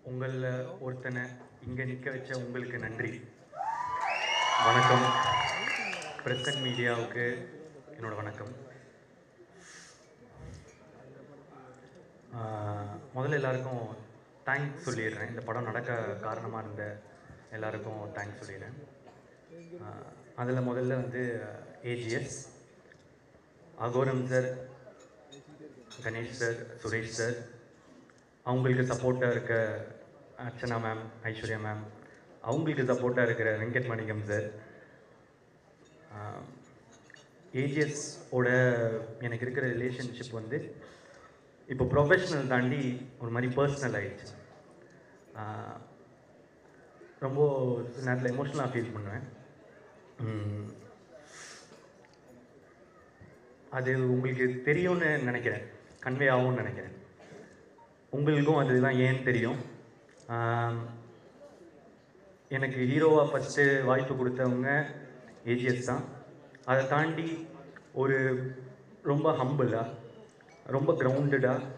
உங்களில் ஒருத்தனை இங்கே நிற்க வச்ச உங்களுக்கு நன்றி. வணக்கம். பிரஸ் அண்ட் மீடியாவுக்கு என்னோட வணக்கம். முதல்ல எல்லாருக்கும் தேங்க்ஸ் சொல்லிடுறேன். இந்த படம் நடக்க காரணமாக இருந்த எல்லாருக்கும் தேங்க்ஸ் சொல்லிடுறேன். அதில் முதல்ல வந்து AGS, Agoram sir, Ganesh sir, Suresh sir, அவங்களுக்கு சப்போர்ட்டாக இருக்க அர்ச்சனா மேம், ஐஸ்வர்யா மேம், அவங்களுக்கு சப்போர்ட்டாக இருக்கிற வெங்கட் மணிகம் சார். ஏஜிஎஸோட எனக்கு இருக்கிற ரிலேஷன்ஷிப் வந்து இப்போ ப்ரொஃபஷ்னல் தாண்டி ஒரு மாதிரி பர்சனல் ஆகிடுச்சு. ரொம்ப நேரத்தில் எமோஷ்னலாக ஃபீல் பண்ணுவேன். அது உங்களுக்கு தெரியும்னு நினைக்கிறேன், கன்வே ஆகும்னு நினைக்கிறேன். உங்களுக்கும் அதுதான் ஏன்னு தெரியும். எனக்கு ஹீரோவாக ஃபஸ்ட்டு வாய்ப்பு கொடுத்தவங்க ஏஜிஎஸ் தான். அதை தாண்டி ஒரு ரொம்ப ஹம்பிளாக, ரொம்ப கிரவுண்டடாக,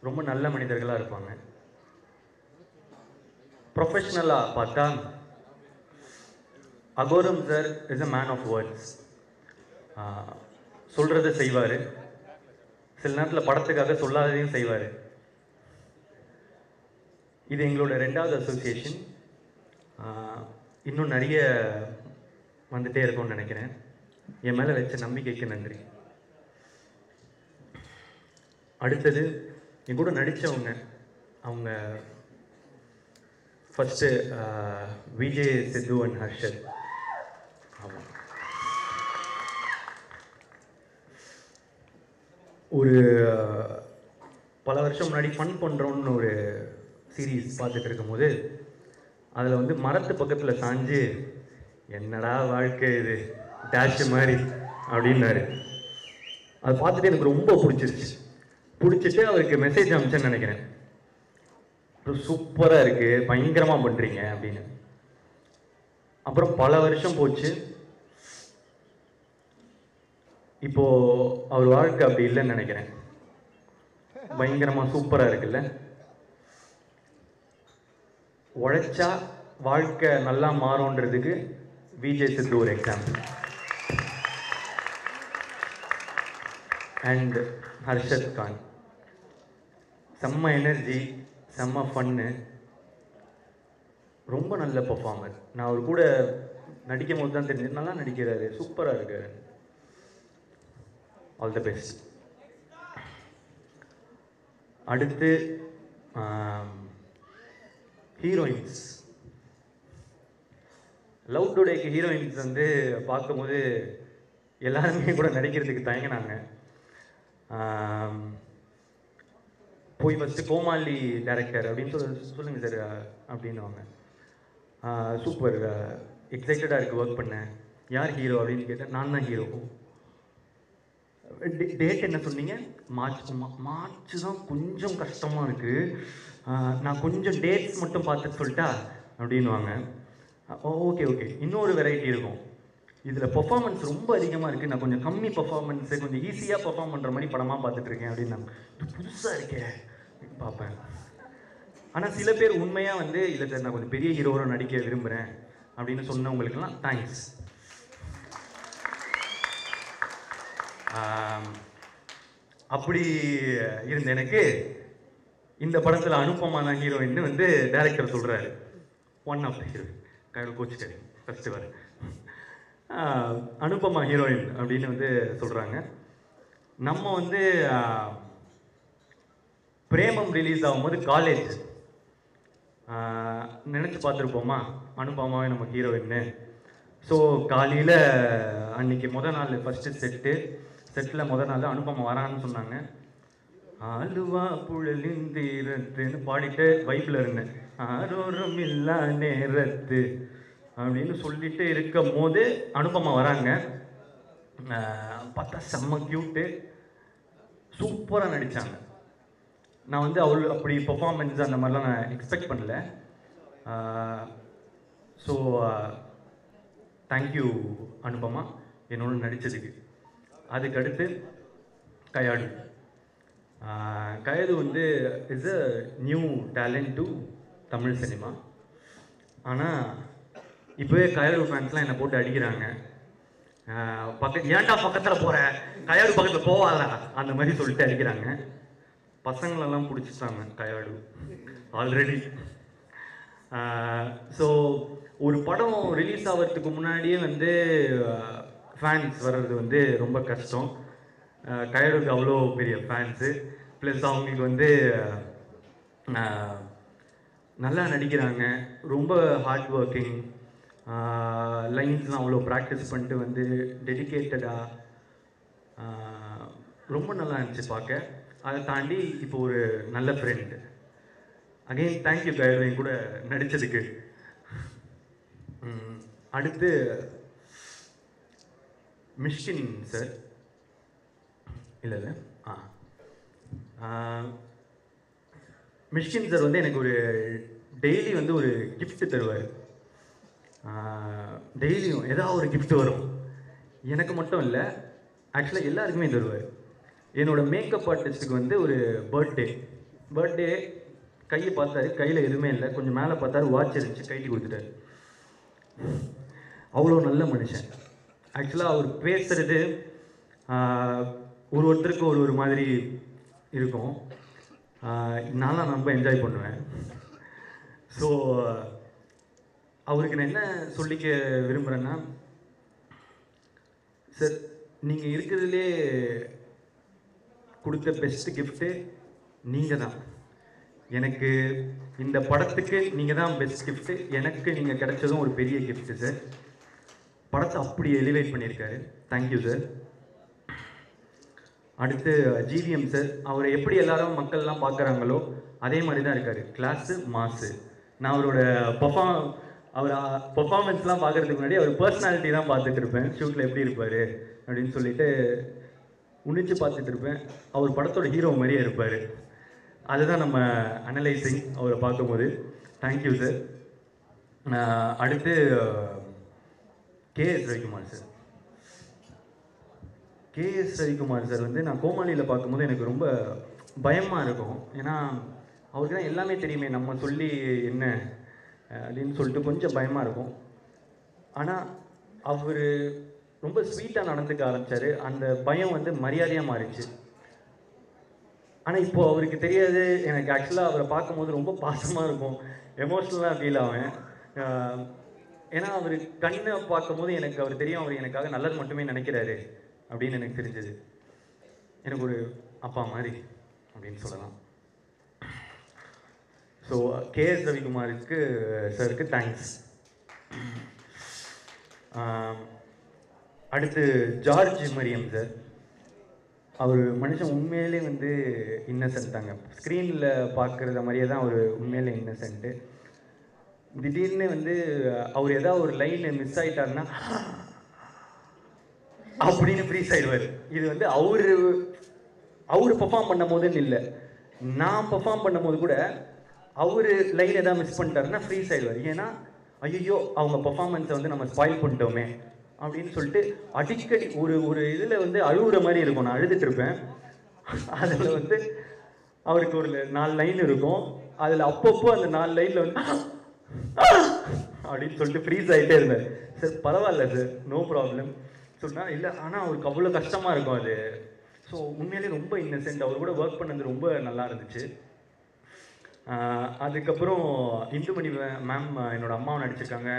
ரொம்ப நல்ல மனிதர்களாக இருப்பாங்க. ப்ரொஃபஷ்னலாக பார்த்தா Agoram sir is a man of words. சொல்கிறத செய்வார், சில நேரத்தில் படத்துக்காக சொல்லாததையும் செய்வார். இது எங்களோட 2வது அசோசியேஷன். இன்னும் நிறைய வந்துகிட்டே இருக்கும்னு நினைக்கிறேன். என் மேலே வச்ச நம்பிக்கைக்கு நன்றி. அடுத்தது என் கூட நடித்தவங்க, அவங்க ஃபஸ்ட்டு விஜய், சித்து அண்ட் ஹர்ஷத். ஆமாம், ஒரு பல வருஷம் முன்னாடி ஃபன் பண்ணுறோன்னு ஒரு சீரீஸ் பார்த்துட்டு இருக்கும்போது அதில் வந்து மரத்து பக்கத்தில் சாஞ்சு என்னடா வாழ்க்கை இது டேஷ் மாதிரி அப்படின்னாரு. அதை பார்த்துட்டு எனக்கு ரொம்ப பிடிச்சிட்டு அவருக்கு மெசேஜ் அனுப்பிச்சேன்னு நினைக்கிறேன். சூப்பராக இருக்குது, பயங்கரமாக பண்ணுறீங்க அப்படின்னு. அப்புறம் பல வருஷம் போச்சு. இப்போது அவர் வாழ்க்கை அப்படி இல்லைன்னு நினைக்கிறேன். பயங்கரமாக சூப்பராக இருக்குல்ல. உழைச்சா வாழ்க்கை நல்லா மாறும்ன்றதுக்கு விஜய், சித்து ஒரு எக்ஸாம்பிள். அண்ட் ஹர்ஷத் கான், செம்ம எனர்ஜி, செம்ம ஃபன்னு, ரொம்ப நல்ல பர்ஃபார்மர். நான் அவர் கூட நடிக்கும் போது தான் தெரிஞ்சது, நல்லா நடிக்கிறாரு, சூப்பராக இருக்காரு. All the best. அடுத்து ஹீரோயின்ஸ். லவ் டுடேக்கு ஹீரோயின்ஸ் வந்து பார்க்கும்போது எல்லாருமே கூட நடிக்கிறதுக்கு தயங்கினாங்க. போய் ஃபஸ்ட்டு கோமாளி டைரக்டர் அப்படின்னு சொல்லுங்கள் சார் அப்படின்னுவாங்க. சூப்பர், எக்ஸைட்டடாக இருக்குது ஒர்க் பண்ணேன். யார் ஹீரோ அப்படின்னு கேட்டேன். நான் தான் ஹீரோ. டேட் என்ன சொன்னீங்க? மார்ச் தான் கொஞ்சம் கஷ்டமாக இருக்குது, நான் கொஞ்சம் டேட்ஸ் மட்டும் பார்த்துட்டு சொல்லிட்டா அப்படின்வாங்க. ஓகே, இன்னொரு வெரைட்டி இருக்கும். இதில் பர்ஃபார்மன்ஸ் ரொம்ப அதிகமாக இருக்குது, நான் கொஞ்சம் கம்மி பர்ஃபார்மன்ஸு, கொஞ்சம் ஈஸியாக பர்ஃபார்ம் பண்ணுற மாதிரி படமாக பார்த்துட்ருக்கேன் அப்படின்னு. இது புதுசாக இருக்கே பார்ப்பேன். ஆனால் சில பேர் உண்மையாக வந்து இல்லை சார் நான் கொஞ்சம் பெரிய ஹீரோவோட நடிக்க விரும்புகிறேன் அப்படின்னு சொன்னவங்களுக்கெல்லாம் தேங்க்ஸ். அப்படி இருந்த எனக்கு இந்த படத்தில் அனுபமா தான் ஹீரோயின்னு வந்து டைரக்டர் சொல்கிறாரு. ஒன் ஆஃப் த ஹீரோயின், கையில் கோச்சுக்காரு ஃபஸ்ட்டு வர அனுபமா ஹீரோயின் அப்படின்னு வந்து சொல்கிறாங்க. நம்ம வந்து பிரேமம் ரிலீஸ் ஆகும்போது காலேஜ் நினச்சி பார்த்துருப்போமா அனுபமாவே நம்ம ஹீரோயின்னு. ஸோ காலையில் அன்றைக்கி நாள் ஃபஸ்ட்டு செட்டில் நாள் அனுபமா வரான்னு சொன்னாங்க. ஆளுவா புழலிந்தீரத்துன்னு பாடிட்டு வைப்பில் இருந்தேன். ஆரோரம் இல்லா நேரத்து அப்படின்னு சொல்லிட்டு இருக்கும் போது அனுபமா வராங்க. பார்த்தா செம்ம க்யூட்டு, சூப்பராக நடித்தாங்க. நான் வந்து அவள் அப்படி பர்ஃபார்மன்ஸ் அந்த மாதிரிலாம் நான் எக்ஸ்பெக்ட் பண்ணல. ஸோ தேங்க்யூ அனுபமா என்னோட நடித்ததுக்கு. அதுக்கடுத்து கயாது வந்து is a new talent to Tamil cinema. ஆனால் இப்போவே கயறு ஃபேன்ஸ்லாம் என்னை போட்டு அடிக்கிறாங்க. ஏன்டா பக்கத்தில் போகிற, கயாடு பக்கத்தில் போவாதா அந்த மாதிரி சொல்லிட்டு அடிக்கிறாங்க. பசங்களெல்லாம் பிடிச்சிட்டாங்க கயாடு ஆல்ரெடி. ஸோ ஒரு படம் ரிலீஸ் ஆகிறதுக்கு முன்னாடியே வந்து ஃபேன்ஸ் வர்றது வந்து ரொம்ப கஷ்டம். கயாடுக்கு அவ்வளோ பெரிய ஃபேன்ஸு. ப்ளஸ் அவங்களுக்கு வந்து நல்லா நடிக்கிறாங்க, ரொம்ப ஹார்ட் ஒர்க்கிங், லைன்ஸ்லாம் அவ்வளோ ப்ராக்டிஸ் பண்ணிட்டு வந்து டெடிக்கேட்டடாக ரொம்ப நல்லா இருந்துச்சு பார்க்க. அதை தாண்டி இப்போ ஒரு நல்ல ஃப்ரெண்டு. அகெயின் தேங்க்யூ கயடு என் கூட நடித்ததுக்கு. அடுத்து மிஷ்கின் சார். இல்லை மிஷ்கின் சார் வந்து எனக்கு ஒரு டெய்லி வந்து ஒரு கிஃப்ட் தருவார். டெய்லியும் ஏதாவது ஒரு கிஃப்ட் வரும். எனக்கு மட்டும் இல்லை, ஆக்சுவலாக எல்லாருக்குமே தருவார். என்னோடய மேக்கப் ஆர்டிஸ்ட்டுக்கு வந்து ஒரு பர்த்டே கையை பார்த்தாரு, கையில் எதுவுமே இல்லை. கொஞ்சம் மேலே பார்த்தாரு, வாட்ச் இருந்துச்சு, கைட்டி கொடுத்துட்டாரு. அவ்வளோ நல்ல மனுஷன். ஆக்சுவலாக அவர் பேசுகிறது ஒருத்தருக்கு ஒரு மாதிரி இருக்கும். நான்லாம் ரொம்ப என்ஜாய் பண்ணுவேன். ஸோ அவருக்கு நான் என்ன சொல்லிக்க விரும்புகிறேன்னா, சார் நீங்கள் இருக்கிறதுலே கொடுத்த பெஸ்ட்டு கிஃப்ட்டு நீங்கள் தான். எனக்கு இந்த படத்துக்கு நீங்கள் தான் பெஸ்ட் கிஃப்ட்டு. எனக்கு நீங்கள் கிடைச்சதும் ஒரு பெரிய கிஃப்ட்டு சார். படத்தை அப்படி எலிவேட் பண்ணியிருக்காரு. Thank you sir. அடுத்து ஜிவிஎம் சார். அவரை எப்படி எல்லாரும் மக்கள்லாம் பார்க்குறாங்களோ அதே மாதிரி தான் இருக்கார். கிளாஸு மாசு. நான் அவரோட பர்ஃபார்மன்ஸ்லாம் பார்க்குறதுக்கு முன்னாடி அவர் பர்சனாலிட்டி தான் பார்த்துட்டு இருப்பேன். ஷூட்டில் எப்படி இருப்பார் அப்படின்னு சொல்லிட்டு உன்னிச்சு பார்த்துட்டு இருப்பேன். அவர் படத்தோட ஹீரோ மாதிரியே இருப்பார். அதுதான் நம்ம அனலைசிங் அவரை பார்க்கும்போது. Thank you sir. அடுத்து KS Ravikumar sir. KS Ravikumar sir வந்து நான் கோமாளியில் பார்க்கும்போது எனக்கு ரொம்ப பயமாக இருக்கும். ஏன்னா அவருக்கு தான் எல்லாமே தெரியுமே, நம்ம சொல்லி என்ன அப்படின்னு சொல்லிட்டு கொஞ்சம் பயமாக இருக்கும். ஆனால் அவர் ரொம்ப ஸ்வீட்டாக நடந்துக்க ஆரம்பித்தார். அந்த பயம் வந்து மரியாதையாக மாறிச்சு. ஆனால் இப்போது அவருக்கு தெரியாது. எனக்கு ஆக்சுவலாக அவரை பார்க்கும்போது ரொம்ப பாசமாக இருக்கும், எமோஷ்னலாக ஃபீல் ஆவேன். ஏன்னா அவர் கண்ணை பார்க்கும்போது எனக்கு அவர் தெரியும், அவர் எனக்காக நல்லது மட்டுமே நினைக்கிறாரு அப்படின்னு எனக்கு தெரிஞ்சது. எனக்கு ஒரு அப்பா மாதிரி அப்படின்னு சொல்லலாம். ஸோ கேஎஸ் ரவிக்குமாருக்கு சாருக்கு தேங்க்ஸ். அடுத்து ஜார்ஜ் மரியம் சார். அவர் மனுஷன் உண்மையிலே வந்து இன்னசென்ட் தாங்க. ஸ்க்ரீனில் பார்க்குறத மாதிரியே தான் அவர் உண்மையிலே இன்னசென்ட்டு. திடீர்னு வந்து அவர் ஏதாவது ஒரு லைன் மிஸ் ஆகிட்டாருன்னா அப்படின்னு ஃப்ரீஸ் ஆகிடுவார். இது வந்து அவர் பெர்ஃபார்ம் பண்ணும் போதுன்னு இல்லை, நான் பெர்ஃபார்ம் பண்ணும் போது கூட அவர் லைன் எதாவது மிஸ் பண்ணிட்டாருன்னா ஃப்ரீஸ் ஆகிடுவார். ஏன்னா ஐயோ அவங்க பெர்ஃபார்மன்ஸை வந்து நம்ம ஸ்பாயில் பண்ணிட்டோமே அப்படின்னு சொல்லிட்டு அடிக்கடி ஒரு இதில் வந்து அழுகுற மாதிரி இருக்கும். நான் அழுதுட்டு இருப்பேன். அதில் வந்து அவருக்கு ஒரு 4 லைன் இருக்கும். அதில் அப்பப்போ அந்த 4 லைனில் வந்து அப்படின்னு சொல்லிட்டு ஃப்ரீஸ் ஆகிட்டே இருந்தார். சார் பரவாயில்ல சார், நோ ப்ராப்ளம் சொன்னால் இல்லை. ஆனால் அவருக்கு அவ்வளோ கஷ்டமாக இருக்கும் அது. ஸோ உண்மையிலே ரொம்ப இன்னசென்ட். அவர் கூட ஒர்க் பண்ணது ரொம்ப நல்லா இருந்துச்சு. அதுக்கப்புறம் இந்துமணி மேம் என்னோடய அம்மாவை நடிச்சிருக்காங்க.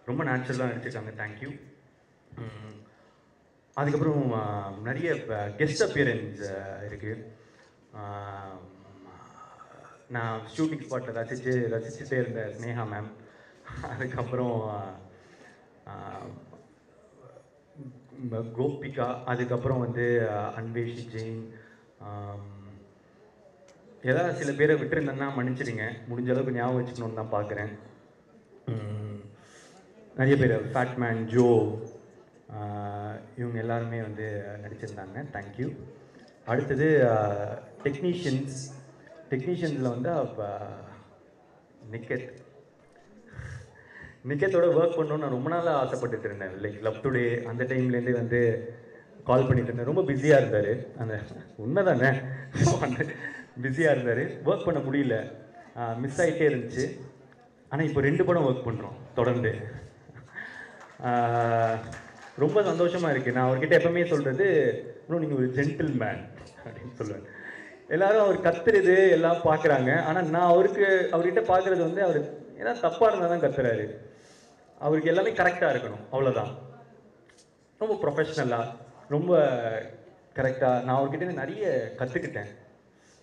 ரொம்ப நேச்சுரலாக நடிச்சிருக்காங்க. தேங்க்யூ. அதுக்கப்புறம் நிறைய கெஸ்ட் அப்பியரன்ஸ் இருக்குது. நான் ஷூட்டிங் ஸ்பாட்டில் ரசிச்சுட்டே இருந்த ஸ்னேகா மேம். அதுக்கப்புறம் கோபிகா. அதுக்கப்புறம் வந்து அன்வேஷி ஜெயின். ஏதாவது சில பேரை விட்டுருந்தேன்னா மன்னிச்சிடுங்க. முடிஞ்ச அளவுக்கு ஞாபகம் வச்சுக்கணுன்னு தான் பார்க்குறேன். நிறைய பேர் ஃபேட்மேன், ஜோ, இவங்க எல்லாருமே வந்து நடிச்சிருந்தாங்க. தேங்க்யூ. அடுத்தது டெக்னீஷியன்ஸில் வந்து நிக்கத்தோட ஒர்க் பண்ணணும்னு நான் ரொம்ப நாளாக ஆசைப்பட்டுட்டு இருந்தேன். லைக் லவ் டுடே அந்த டைம்லேருந்தே வந்து கால் பண்ணிட்டு இருந்தேன். ரொம்ப பிஸியாக இருந்தார். அந்த உண்மை தானே, பிஸியாக இருந்தார், ஒர்க் பண்ண முடியல. மிஸ் ஆகிட்டே இருந்துச்சு. ஆனால் இப்போ 2 படம் ஒர்க் பண்ணுறோம் தொடர்ந்து. ரொம்ப சந்தோஷமாக இருக்குது. நான் அவர்கிட்ட எப்பவுமே சொல்கிறது, இன்னும் நீங்கள் ஒரு ஜென்டில் மேன் அப்படின்னு சொல்லுவேன். எல்லாரும் அவர் கத்துறது எல்லாம் பார்க்குறாங்க. ஆனால் நான் அவர்கிட்ட பார்க்குறது வந்து அவர் ஏதாவது தப்பாக இருந்தால் தான் கத்துறாரு. அவருக்கு எல்லாமே கரெக்டாக இருக்கணும், அவ்வளோதான். ரொம்ப ப்ரொஃபஷ்னலாக, ரொம்ப கரெக்டாக. நான் அவர்கிட்ட நிறைய கற்றுக்கிட்டேன்,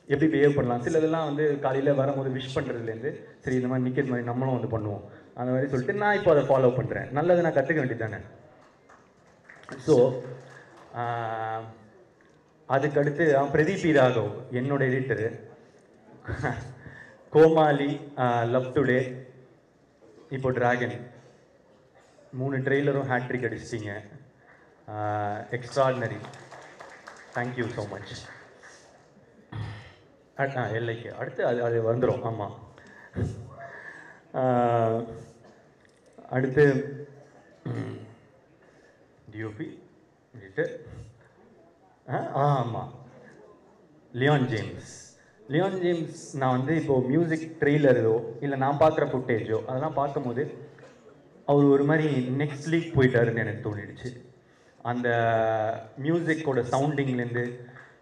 எப்படி பிஹேவ் பண்ணலாம். சிலதெல்லாம் வந்து காலையில் வரும்போது விஷ் பண்ணுறதுலேருந்து, சரி இந்த மாதிரி நிற்கிறது மாதிரி நம்மளும் வந்து பண்ணுவோம் அந்த மாதிரி சொல்லிட்டு நான் இப்போ அதை ஃபாலோ பண்ணுறேன். நல்லதை நான் கற்றுக்க வேண்டியது தானே. ஸோ அதுக்கடுத்து பிரதீப் ராகவ் என்னோட எடிட்டரு, கோமாளி, லவ் டுடே, இப்போ டிராகன் 3 ட்ரெய்லரும் ஹேட்ரிக் அடிச்சிட்டிங்க. எக்ஸ்ட்ராடினரி. Thank you so much. எல்லைக்கு அடுத்து அது வந்துடும். ஆமாம். அடுத்து டிஓபி எடிட்டர். ஆமாம், லியான் ஜேம்ஸ். நான் வந்து இப்போது மியூசிக் ட்ரெய்லரோ இல்லை நான் பார்க்குற ஃபுட்டேஜோ அதெல்லாம் பார்க்கும்போது அவர் ஒரு மாதிரி நெக்ஸ்ட் லீக் போயிட்டாருன்னு எனக்கு தோணிடுச்சு. அந்த மியூசிக்கோட சவுண்டிங்லேருந்து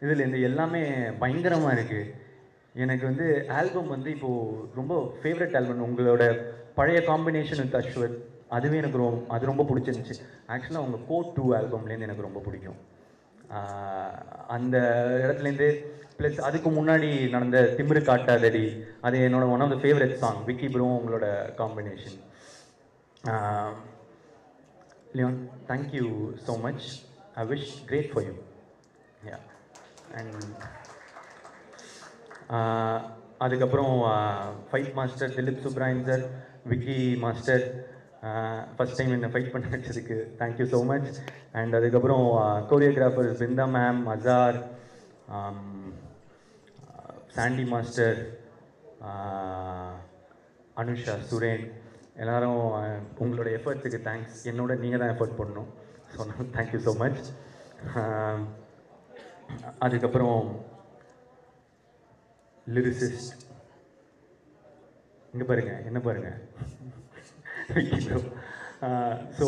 இதுலேருந்து எல்லாமே பயங்கரமாக இருக்குது. எனக்கு வந்து ஆல்பம் வந்து இப்போது ரொம்ப ஃபேவரட் ஆல்பம். உங்களோட பழைய காம்பினேஷன் வித் அஸ்வத், அதுவே எனக்கு அது ரொம்ப பிடிச்சிருந்துச்சு. ஆக்சுவலாக உங்கள் கோட் 2 ஆல்பம்லேருந்து எனக்கு ரொம்ப பிடிக்கும். அந்த இடத்துலேருந்து ப்ளஸ் அதுக்கு முன்னாடி நடந்த திமிரு காட்டாதடி, அது என்னோட one of the favourite song. Vicky bro உங்களோட combination. Leon, thank you so much. I wish great for you. Ya. And அதுக்கப்புறம் fight master Dileep Subbarayan sir, Vicky master, first time என்னை ஃபைட் பண்ண வச்சதுக்கு தேங்க்யூ ஸோ மச். அண்ட் அதுக்கப்புறம் choreographers Brinda ma'am, Azar, Sandy master, Anusha, Suren, எல்லோரும் உங்களோட எஃபர்ட்ஸுக்கு thanks. என்னோட நீங்கள் தான் எஃபர்ட் பண்ணணும். So thank you so much. அதுக்கப்புறம் லிரிசிஸ்ட், இங்கே பாருங்கள், என்ன பாருங்கள், ஸோ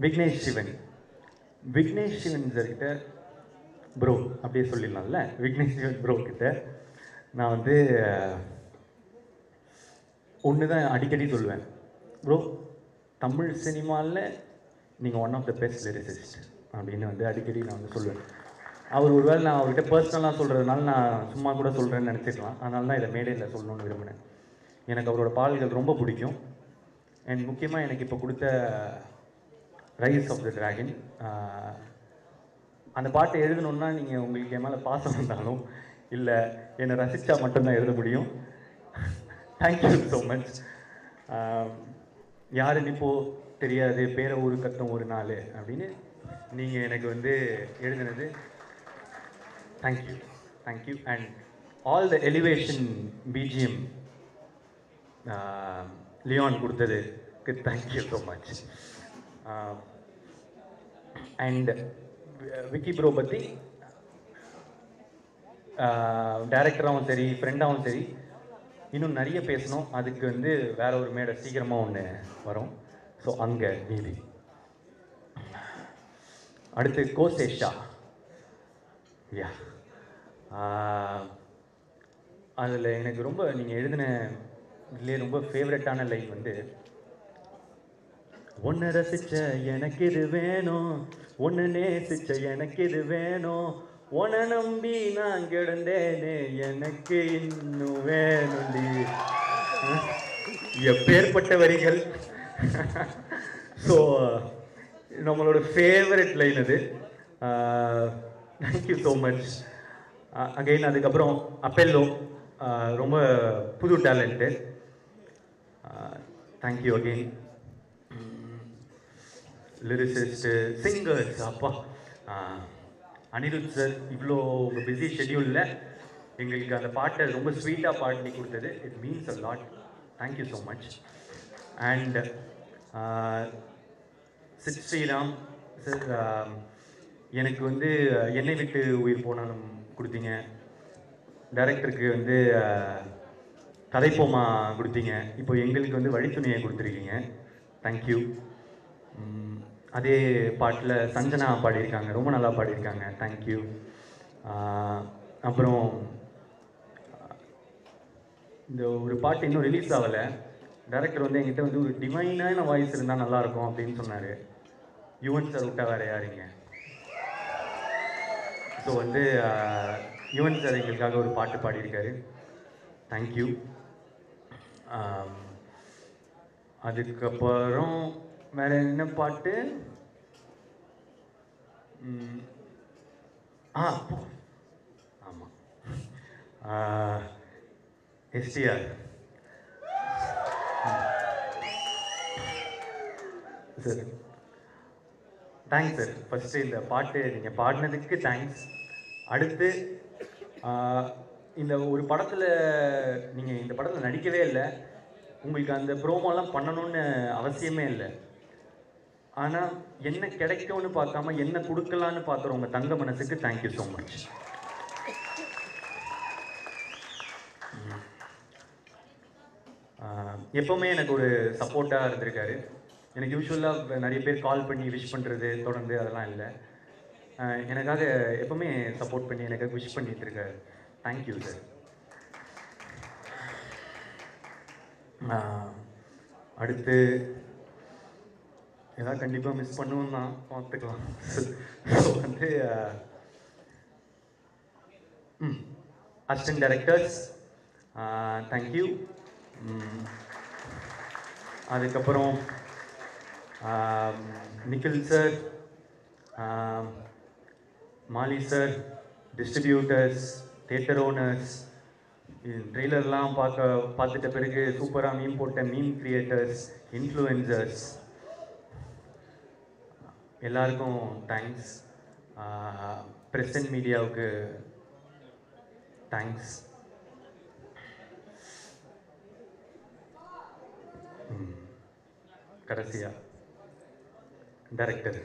விக்னேஷ் சிவன் சார்கிட்ட ப்ரோ அப்படியே சொல்லிடலாம்ல. விக்னேஷ் சிவன் ப்ரோ கிட்ட நான் வந்து ஒன்று தான் அடிக்கடி சொல்லுவேன், ப்ரோ தமிழ் சினிமாவில் நீங்கள் one of the best lyricist அப்படின்னு வந்து அடிக்கடி நான் வந்து சொல்லுவேன். அவர் ஒருவேளை நான் அவர்கிட்ட பர்சனலாக சொல்கிறதுனால நான் சும்மா கூட சொல்கிறேன்னு நினச்சிக்கலாம். அதனால தான் இதை மேடையில் சொல்லணும்னு விரும்பினேன். எனக்கு அவரோட பாடல்கள் ரொம்ப பிடிக்கும். அண்ட் முக்கியமாக எனக்கு இப்போ கொடுத்த ரைஸ் ஆஃப் த டிராகன், அந்த பாட்டை எழுதணுன்னா நீங்கள் உங்களுக்கு என் மேலே பாசம் வந்தாலும் இல்லை என்னை ரசித்தா மட்டும்தான் எழுத முடியும். Thank you so much. யாருன்னு இப்போது தெரியாது, பேரை ஊரு கட்டும் ஒரு நாள் அப்படின்னு நீங்கள் எனக்கு வந்து எழுதினது thank you. And all the elevation BGM Leon கொடுத்ததுக்கு thank you so much. And Vicky bro பற்றி டைரக்டராகவும் சரி, ஃப்ரெண்டாகவும் சரி, இன்னும் நிறைய பேசணும். அதுக்கு வந்து வேற ஒரு மேடை சீக்கிரமாக ஒன்று வரும். ஸோ அங்கே மீதி. அடுத்து கோசேஷா. யா, அதில் எனக்கு ரொம்ப நீங்கள் எழுதின இதுலேயே ரொம்ப ஃபேவரட்டான லைன் வந்து, ஒன்று ரசித்த எனக்கு இது வேணும், ஒன்று நேசிச்ச எனக்கு இது வேணும், உன்னை நம்பி நான் கிடந்தேனே எனக்கு இன்னும் வேணும்டி. எப்பேற்பட்ட வரிகள். ஸோ நம்மளோட ஃபேவரட் லைன் அது. Thank you so much again. அதுக்கப்புறம் அப்பெல்லோ, ரொம்ப புது talent. Thank you again. Lyricist, singers, அப்பா அனிருத் சார், இவ்வளோ உங்கள் பிஸி ஷெட்யூலில் எங்களுக்கு அந்த பாட்டை ரொம்ப ஸ்வீட்டாக பாடி கொடுத்தது. It means a lot. Thank you so much. And Sid Sriram sir, எனக்கு வந்து என்னை விட்டு உயிர் போனாலும் கொடுத்தீங்க. டைரக்டருக்கு வந்து கதைப்போமா கொடுத்தீங்க. இப்போ எங்களுக்கு வந்து வழித்துணையை கொடுத்துருக்கீங்க. தேங்க்யூ. அதே பாட்டில் சஞ்சனா பாடியிருக்காங்க, ரொம்ப நல்லா பாடியிருக்காங்க. தேங்க்யூ. அப்புறம் இந்த ஒரு பாட்டு இன்னும் ரிலீஸ் ஆகலை. டைரக்டர் வந்து என்கிட்ட வந்து ஒரு டிவைனான வாய்ஸ் இருந்தால் நல்லாயிருக்கும் அப்படின்னு சொன்னார். யுவன் சார் விட்டா வேறு யாருங்க? ஸோ வந்து யுவன் சார் எங்களுக்காக ஒரு பாட்டு பாடியிருக்காரு. தேங்க்யூ. அதுக்கப்புறம் வேறு என்ன பாட்டு? ஆமாம், STR sir. Thanks sir. First இந்த பாட்டு நீங்கள் பாடினதுக்கு தேங்க்ஸ். அடுத்து இந்த ஒரு படத்தில் நீங்கள் இந்த படத்தில் நடிக்கவே இல்லை, உங்களுக்கு அந்த ப்ரோமோலாம் பண்ணணும்னு அவசியமே இல்லை. ஆனால் என்ன கிடைக்கும்னு பார்க்காம என்ன கொடுக்கலான்னு பார்க்குற உங்கள் தங்க மனசுக்கு தேங்க்யூ ஸோ மச். எப்போவுமே எனக்கு ஒரு சப்போர்ட்டாக இருந்திருக்காரு. எனக்கு யூஸ்வலாக நிறைய பேர் கால் பண்ணி விஷ் பண்ணுறது தொடர்ந்து அதெல்லாம் இல்லை. எனக்காக எப்போவுமே சப்போர்ட் பண்ணி எனக்காக விஷ் பண்ணிட்டு இருக்காரு. Thank you sir. அடுத்து ஏதாவது கண்டிப்பாக மிஸ் பண்ணுவோம் தான், பார்த்துக்கலாம். ஸோ வந்து அசிஸ்டன்ட் டைரக்டர்ஸ் தேங்க்யூ. அதுக்கப்புறம் நிக்கில் சார், மாலி சார், டிஸ்ட்ரிபியூட்டர்ஸ், தியேட்டர் ஓனர்ஸ், ட்ரெய்லர்லாம் பார்த்துட்ட பிறகு சூப்பராக மீம் போட்ட மீம் கிரியேட்டர்ஸ், இன்ஃப்ளூயன்சர்ஸ், எல்லாருக்கும் தேங்க்ஸ். ப்ரெஸ் அண்ட் மீடியாவுக்கு தேங்க்ஸ். கடைசியாக டைரக்டர்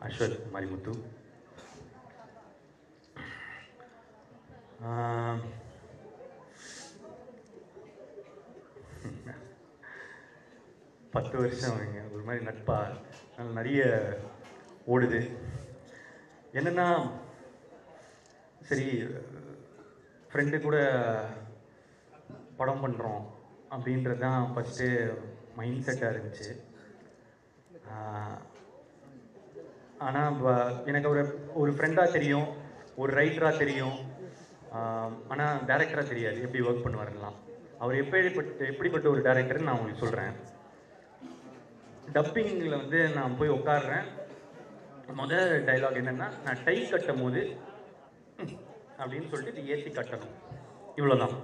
அஸ்வத் மாரிமுத்து, பத்து வருஷம் ஒரு மாதிரி நட்பா நிறைய ஓடுது. என்னென்னா சரி ஃப்ரெண்டு கூட படம் பண்ணுறோம் அப்படின்றது தான் ஃபஸ்ட்டு மைண்ட் செட்டாக இருந்துச்சு. ஆனால் எனக்கு ஒரு ஃப்ரெண்டாக தெரியும், ஒரு ரைட்டராக தெரியும், ஆனால் டைரக்டராக தெரியாது எப்படி ஒர்க் பண்ணுவாருலாம். அவர் எப்படிப்பட்ட ஒரு டைரக்டர்னு நான் உங்களுக்கு சொல்கிறேன். டப்பிங்கில் வந்து நான் போய் உட்காடுறேன். முதல் டைலாக் என்னென்னா, நான் டை கட்டும் போது அப்படின்னு சொல்லிட்டு இது ஏற்றி கட்டணும், இவ்வளோதான்.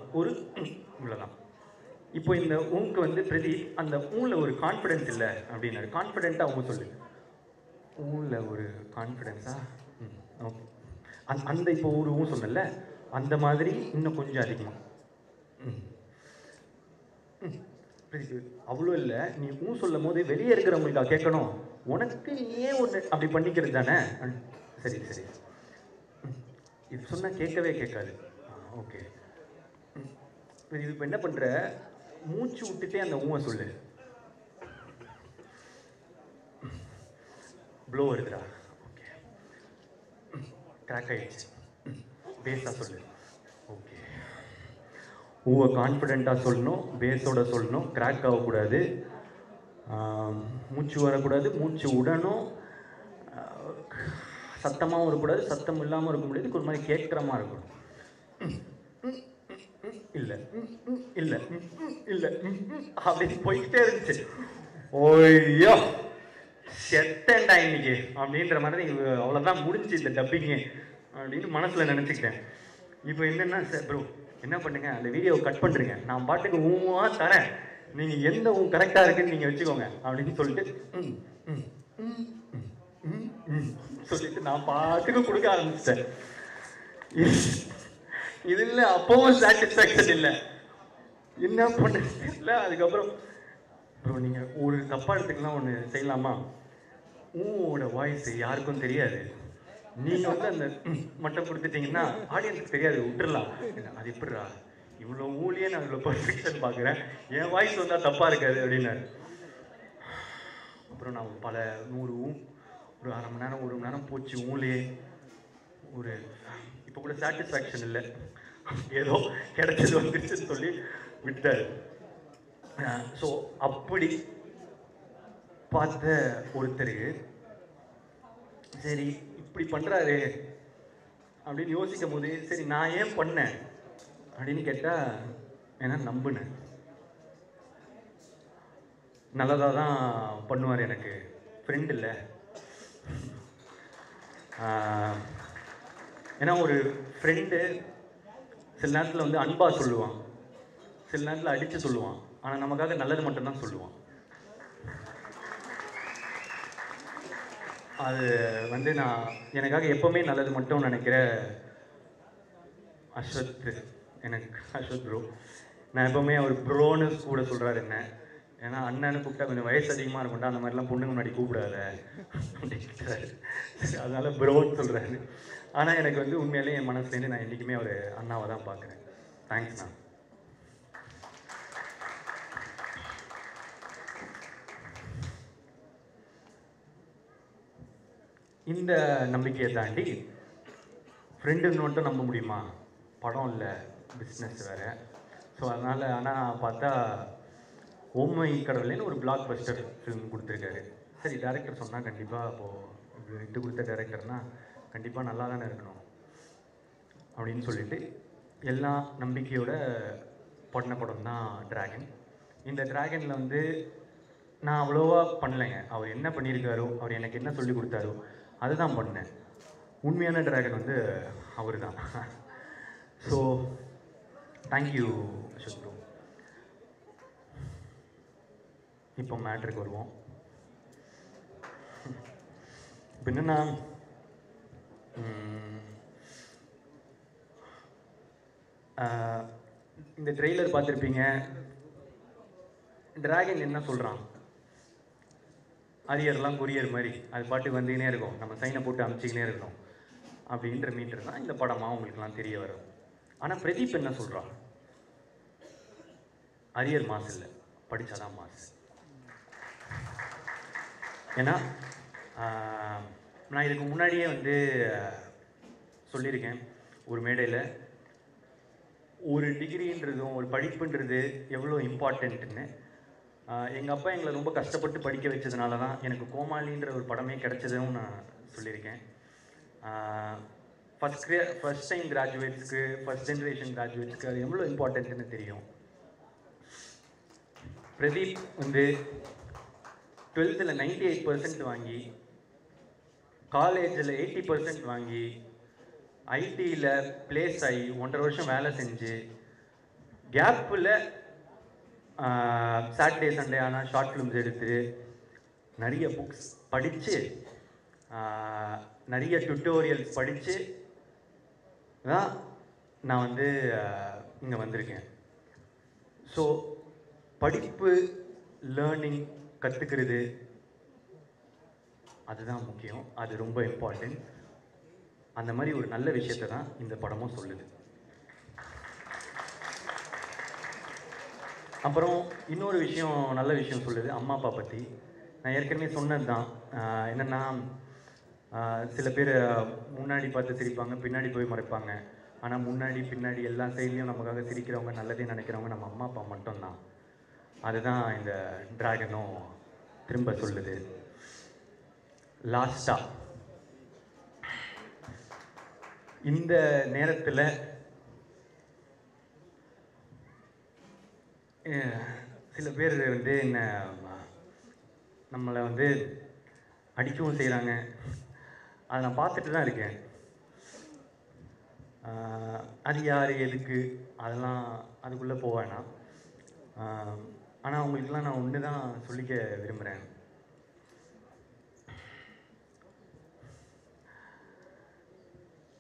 இவ்வளோதான். இப்போ இந்த ஊக்கு வந்து பிரதீப் அந்த ஊனில் ஒரு கான்ஃபிடென்ஸ் இல்லை அப்படின்னாரு. கான்ஃபிடென்ட்டாக அவங்க சொல்லு. ஊனில் ஒரு கான்ஃபிடென்ஸா? ஓகே. அந்த இப்போ ஒரு ஊ சொன்னல, அந்த மாதிரி இன்னும் கொஞ்சம் அதிகமாக. பிரதீப் அவ்வளோ இல்லை, நீ ஊ சொல்லும் போது வெளியே இருக்கிறவங்களுக்கா கேட்கணும், உனக்கு நீயே ஒன்று அப்படி பண்ணிக்கிறது தானே. சரி சரி, இது சொன்னால் கேட்கவே கேட்காது. ஓகே. இது இப்போ என்ன பண்ணுற, மூச்சு விட்டுட்டே அந்த ஊமை சொல்லு. ப்ளோ வருதுடா. ஓகே. கிராக் ஆகிடுச்சு. பேஸாக சொல்லு. ஓகே. ஊவை கான்ஃபிடென்ட்டாக சொல்லணும், பேஸோட சொல்லணும், கிராக் ஆகக்கூடாது, மூச்சு வரக்கூடாது, மூச்சு விடணும், சத்தமாகவும் இருக்கக்கூடாது, சத்தம் இல்லாமல் இருக்க முடியாது, ஒரு மாதிரி கேட்குற மாதிரி இருக்கணும். இல்லை இல்லை இல்லை அப்படின்னு போய்கிட்டே இருந்துச்சு. ஓய்யோ செத்தேன்டா இன்னைக்கு அப்படின்ற மாதிரி அவ்வளோதான் முடிஞ்சு இந்த டப்பிங்கு அப்படின்னு மனசில் நினச்சிக்கிட்டேன். இப்போ என்னென்னா, சார் ப்ரோ என்ன பண்ணுங்க, அந்த வீடியோவை கட் பண்ணுறீங்க, நான் பாட்டுக்கு ஊவா தரேன், நீங்கள் எந்த ஊ கரெக்டாக இருக்குன்னு நீங்கள் வச்சுக்கோங்க அப்படின்னு சொல்லிட்டு சொல்லிட்டு நான் பாட்டுக்கு கொடுக்க ஆரம்பிச்சிட்டேன். இது இல்லை, அப்பவும் சாட்டிஸ்ஃபேக்ஷன் இல்லை, என்ன பண்ணுறது இல்லை. அதுக்கப்புறம் ப்ரோ நீங்கள் ஒரு தப்பாக எடுத்துக்கலாம், ஒன்று செய்யலாமா, ஊவோட வாய்ஸ் யாருக்கும் தெரியாது, நீங்கள் வந்து அந்த மட்டும் கொடுத்துட்டீங்கன்னா ஆடியன்ஸுக்கு தெரியாது, விட்டுடலாம். அது எப்படிரா, இவ்வளோ ஊழியே நான் இவ்வளோ பர்ஃபெக்ஷன் பார்க்குறேன், என் வாய்ஸ் வந்தால் தப்பாக இருக்காது அப்படின்னாரு. அப்புறம் நான் பல 100 ஒரு அரை மணி நேரம் 1 மணி நேரம் போச்சு ஊழியே. ஒரு இப்போ கூட சாட்டிஸ்ஃபேக்ஷன் இல்லை, ஏதோ கிடைச்சது வந்துருச்சுன்னு சொல்லி விட்டார். ஸோ அப்படி பார்த்த ஒருத்தருக்கு சரி இப்படி பண்ணுறாரு அப்படின்னு யோசிக்கும் போது சரி நான் ஏன் பண்ணேன் அப்படின்னு கேட்டால் ஏன்னா நம்பினேன். நல்லதாக தான் பண்ணுவார், எனக்கு ஃப்ரெண்ட் இல்லை. ஏன்னா ஒரு ஃப்ரெண்டு சில நேரத்தில் வந்து அன்பாக சொல்லுவான், சில நேரத்தில் அடித்து சொல்லுவான், ஆனால் நமக்காக நல்லது மட்டும்தான் சொல்லுவான். அது வந்து நான் எனக்காக எப்போவுமே நல்லது மட்டும் நினைக்கிற அஸ்வத், எனக்கு அஸ்வத் ப்ரோ. நான் எப்போவுமே அவர் ப்ரோன்னு கூட சொல்கிறாரு என்ன, ஏன்னா அண்ணன்னு கூப்பிட்டா கொஞ்சம் வயசு அதிகமாக இருக்கும்டா, அந்த மாதிரிலாம் பொண்ணுங்க முன்னாடி கூப்பிடாத அப்படின்றாரு. அதனால ப்ரோன்னு சொல்கிறாரு. ஆனால் எனக்கு வந்து உண்மையிலேயே என் மனசுலேருந்து நான் என்றைக்குமே அவர் அண்ணாவை தான் பார்க்குறேன். தேங்க்ஸ்ண்ணா. இந்த நம்பிக்கையை தாண்டி ஃப்ரெண்டுன்னு மட்டும் நம்ப முடியுமா? படம் இல்லை, பிஸ்னஸ் வேறு. ஸோ அதனால் ஆனால் பார்த்தா ஓமை கடவுளேன்னு ஒரு பிளாக் பஸ்டர் ஃபிலிம் கொடுத்துருக்காரு. சரி, டேரக்டர் சொன்னால் கண்டிப்பாக அப்போது விட்டு கொடுத்த டேரக்டர்னால் கண்டிப்பாக நல்லா தானே இருக்கணும் அப்படின்னு சொல்லிட்டு எல்லா நம்பிக்கையோட பண்ண படம் தான் டிராகன். இந்த டிராகனில் வந்து நான் அவ்வளோவா பண்ணலைங்க. அவர் என்ன பண்ணியிருக்காரோ, அவர் எனக்கு என்ன சொல்லி கொடுத்தாரோ அதுதான் பண்ணேன். உண்மையான டிராகன் வந்து அவர் தான். So thank you Ashok bro. இப்போ மேட்ருக்கு வருவோம். இப்போ என்னென்னா இந்த ட்ரெய்லர் பார்த்துருப்பீங்க. டிராகன் என்ன சொல்கிறான், அரியர்லாம் கொரியர் மாதிரி அது பாட்டுக்கு வந்துக்கினே இருக்கும், நம்ம சைனை போட்டு அமுச்சிக்கினே இருக்கணும் அப்படின்ற மீட்டர் தான் இந்த படமாக உங்களுக்குலாம் தெரிய வரும். ஆனால் பிரதீப் என்ன சொல்கிறான், அரியர் மாசு இல்லை, படித்தாதான் மாசு. ஏன்னா நான் இதுக்கு முன்னாடியே வந்து சொல்லியிருக்கேன் ஒரு மேடையில், ஒரு டிகிரின்றதும் ஒரு படிப்புன்றது எவ்வளோ இம்பார்ட்டண்ட்டுன்னு. எங்கள் அப்பா எங்களை ரொம்ப கஷ்டப்பட்டு படிக்க வச்சதுனால தான் எனக்கு கோமாளின்ற ஒரு படமே கிடைச்சதும் நான் சொல்லியிருக்கேன். ஃபஸ்ட் டைம் கிராஜுவேட்ஸ்க்கு, ஃபஸ்ட் ஜென்ரேஷன் கிராஜுவேட்ஸ்க்கு அது எவ்வளோ இம்பார்ட்டண்ட்டுன்னு தெரியும். பிரதீப் வந்து 12th 98% வாங்கி, காலேஜில் 80% வாங்கி, ஐடியில் பிளேஸ் ஆகி 1.5 வருஷம் வேலை செஞ்சு, கேப்பில் சாட்டர்டே சண்டே ஆனால் ஷார்ட் ஃபிலிம்ஸ் எடுத்து, நிறைய புக்ஸ் படித்து, நிறைய டுட்டோரியல்ஸ் படித்து தான் நான் வந்து இங்கே வந்திருக்கேன். ஸோ படிப்பு, லேர்னிங், கற்றுக்கிறது அதுதான் முக்கியம், அது ரொம்ப இம்பார்ட்டன்ட். அந்த மாதிரி ஒரு நல்ல விஷயத்தை தான் இந்த படமும் சொல்லுது. அப்புறம் இன்னொரு விஷயம், நல்ல விஷயம் சொல்லுது அம்மா அப்பா பற்றி. நான் ஏற்கனவே சொன்னது தான், என்னென்னா சில பேர் முன்னாடி பார்த்து சிரிப்பாங்க, பின்னாடி போய் மறைப்பாங்க. ஆனால் முன்னாடி பின்னாடி எல்லா சைட்லேயும் நமக்காக சிரிக்கிறவங்க, நல்லதே நினைக்கிறவங்க நம்ம அம்மா அப்பா மட்டும்தான். அதுதான் இந்த டிராகனும் திரும்ப சொல்லுது. லாஸ்ட்டாக இந்த நேரத்தில் சில பேர் வந்து என்ன நம்மளை வந்து அடிக்கவும் செய்கிறாங்க. அதை நான் பார்த்துட்டு தான் இருக்கேன். அது யார், எதுக்கு, அதெல்லாம் அதுக்குள்ளே போவேனா. ஆனால் அவங்களுக்கெல்லாம் நான் ஒன்று தான் சொல்லிக்க விரும்புகிறேன்.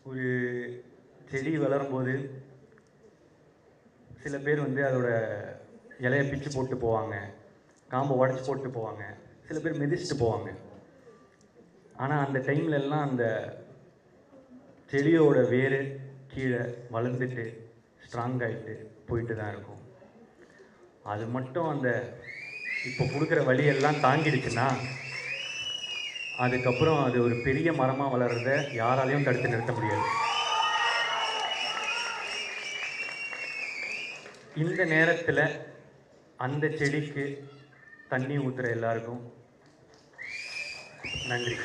ஒரு செடி வளரும்போது சில பேர் வந்து அதோட இலையை பிச்சு போட்டு போவாங்க, காம்பை உடச்சி போட்டு போவாங்க, சில பேர் மிதிச்சுட்டு போவாங்க. ஆனால் அந்த டைம்லெல்லாம் அந்த செடியோட வேர் கீழே வளர்ந்துட்டு ஸ்ட்ராங் ஆகிட்டு போயிட்டு தான் இருக்கும். அது மட்டும் அந்த இப்போ கொடுக்குற வழியெல்லாம் தாங்கிடுச்சுன்னா அதுக்கப்புறம் அது ஒரு பெரிய மரமாக வளர்றத யாராலையும் தடுத்து நிறுத்த முடியாது. இந்த நேரத்தில் அந்த செடிக்கு தண்ணி ஊற்றுற எல்லாருக்கும் நன்றி.